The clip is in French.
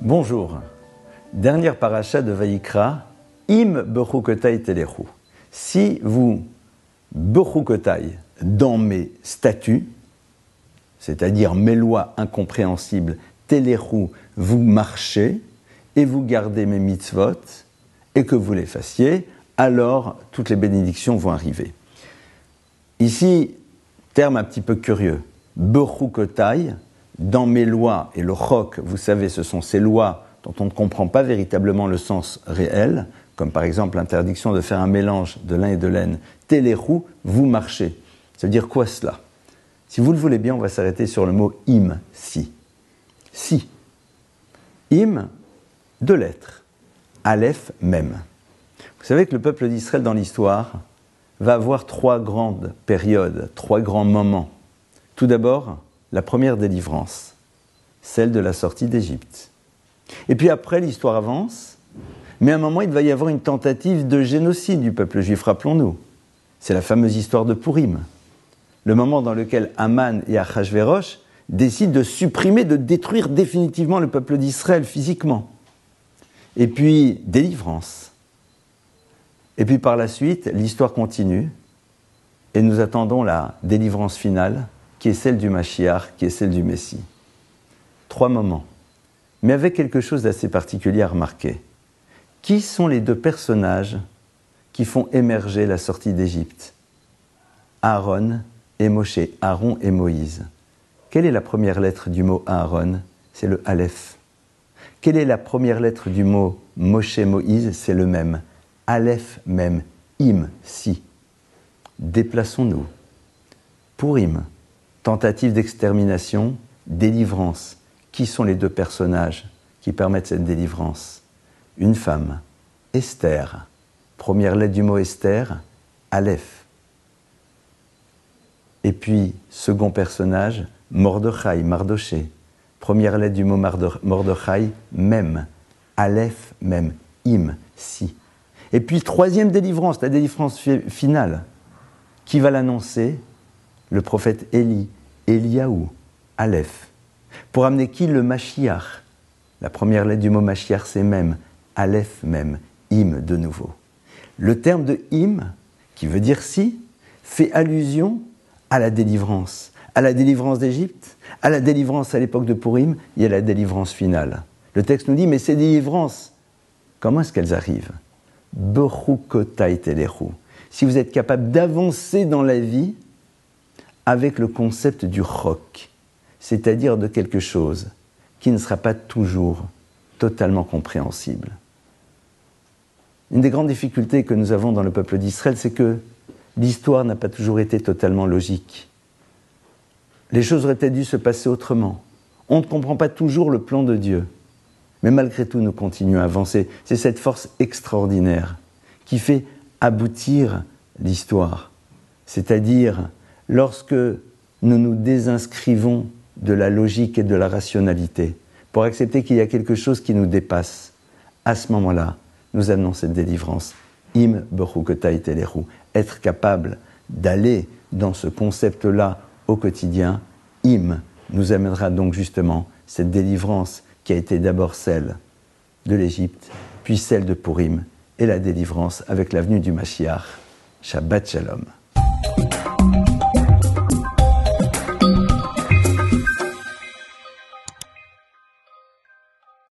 Bonjour, dernière paracha de Vayikra, Im bechukotai telechu. Si vous bechukotai dans mes statuts, c'est-à-dire mes lois incompréhensibles, telechu, vous marchez et vous gardez mes mitzvot et que vous les fassiez, alors toutes les bénédictions vont arriver. Ici, terme un petit peu curieux, bechukotai, dans mes lois, et le chok, vous savez, ce sont ces lois dont on ne comprend pas véritablement le sens réel, comme par exemple l'interdiction de faire un mélange de lin et de laine, telechu, vous marchez. Ça veut dire quoi cela? Si vous le voulez bien, on va s'arrêter sur le mot im, si. Si. Im, deux lettres. Aleph, même. Vous savez que le peuple d'Israël dans l'histoire va avoir trois grandes périodes, trois grands moments. Tout d'abord, la première délivrance, celle de la sortie d'Égypte. Et puis après, l'histoire avance, mais à un moment, il va y avoir une tentative de génocide du peuple juif, rappelons-nous. C'est la fameuse histoire de Pourim, le moment dans lequel Haman et Achashverosh décident de supprimer, de détruire définitivement le peuple d'Israël physiquement. Et puis, délivrance. Et puis par la suite, l'histoire continue, et nous attendons la délivrance finale, qui est celle du Mashiach, qui est celle du Messie. Trois moments, mais avec quelque chose d'assez particulier à remarquer. Qui sont les deux personnages qui font émerger la sortie d'Égypte? Aaron et Moshe, Aaron et Moïse. Quelle est la première lettre du mot Aaron? C'est le Aleph. Quelle est la première lettre du mot Moshe, Moïse? C'est le même. Aleph même, im, si. Déplaçons-nous. Pourim. Tentative d'extermination, délivrance. Qui sont les deux personnages qui permettent cette délivrance? Une femme, Esther. Première lettre du mot Esther, Aleph. Et puis, second personnage, Mordechai, Mardoché. Première lettre du mot Mordechai, même. Aleph, même. Im, si. Et puis, troisième délivrance, la délivrance finale. Qui va l'annoncer? Le prophète Élie, Eliaou, Aleph. Pour amener qui? Le Mashiach. La première lettre du mot Mashiach, c'est même. Aleph même. Im de nouveau. Le terme de im, qui veut dire si, fait allusion à la délivrance d'Égypte, à la délivrance à l'époque de Pourim et à la délivrance finale. Le texte nous dit, mais ces délivrances, comment est-ce qu'elles arrivent? Bechukotai telechu. Si vous êtes capable d'avancer dans la vie avec le concept du chok, c'est-à-dire de quelque chose qui ne sera pas toujours totalement compréhensible. Une des grandes difficultés que nous avons dans le peuple d'Israël, c'est que l'histoire n'a pas toujours été totalement logique. Les choses auraient peut-être dû se passer autrement. On ne comprend pas toujours le plan de Dieu. Mais malgré tout, nous continuons à avancer. C'est cette force extraordinaire qui fait aboutir l'histoire. C'est-à-dire, lorsque nous nous désinscrivons de la logique et de la rationalité, pour accepter qu'il y a quelque chose qui nous dépasse, à ce moment-là, nous amenons cette délivrance. Im bechukotai telechu. Être capable d'aller dans ce concept-là au quotidien, im, nous amènera donc justement cette délivrance qui a été d'abord celle de l'Égypte, puis celle de Pourim, et la délivrance avec la venue du Mashiach. Shabbat Shalom.